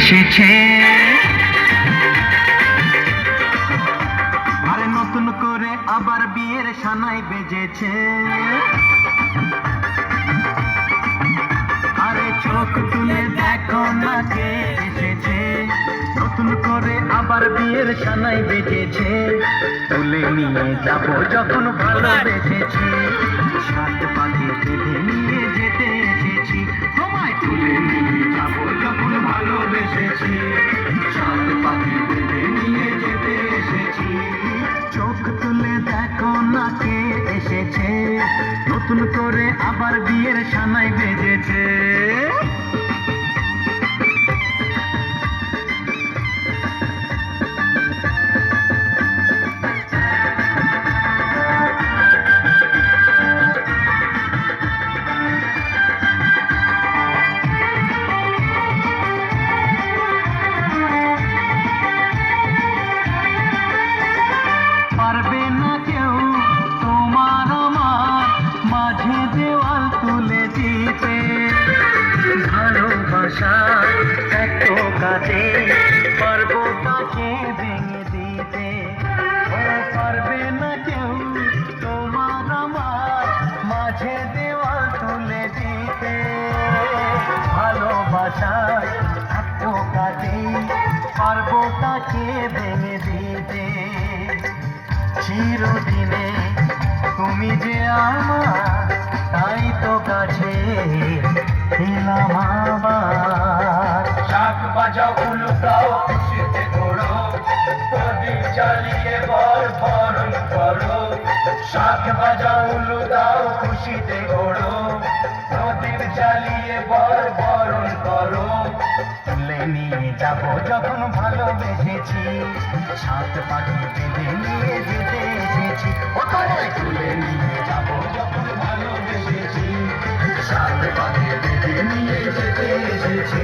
এসেছে। আরে নতুন করে আবার বিয়ের সানাই বেজেছে। আরে চোখ তুলে দেখো না কে এসেছে, নতুন করে আবার বিয়ের সানাই বেজেছে। তুলে নিয়ে যাবো যখন ভালোবেসেছি, সাত পাখি বেঁধে নিয়ে যেতে এসেছি। তোমায় তুলে নিয়ে যাবো যখন ভালোবেসেছি, সাত পাখি বেঁধে নিয়ে যেতে এসেছি। চোখ তুলে দেখো না কে এসেছে, নতুন করে আবার বিয়ের সানাই বেজেছে। পারবে না কেউ তোমার আমার মাঝে দেওয়াল তুলে দিতে, ভালোবাসার এত কাছে পারবো তাকে ভেঙে দিতে। ও পারবে না কেউ তোমার আমার মাঝে দেওয়াল তুলে দিতে, ভালোবাসার এত কাছে পারবো তাকে ভেঙে দিতে। চিরদিনে তুমি যে আমার, তাই তো কাছে এলাম আবার। শাক বাজাও উলুটাও খুশিতে ঘোরো, প্রদীপ জ্বালিয়ে বরণ করো। শাক বাজাও উলুটাও খুশিতে ঘোরো, প্রদীপ জ্বালিয়ে বরণ করো। তুলে নিয়ে যাবো যখন ভালোবেসেছি, সাত পাখি বেঁধে নিয়ে যেতে এসেছি। ও তোমায় তুলে নিয়ে যাবো যখন ভালোবেসেছি, সাত পাখি বেঁধে নিয়ে যেতে এসেছি।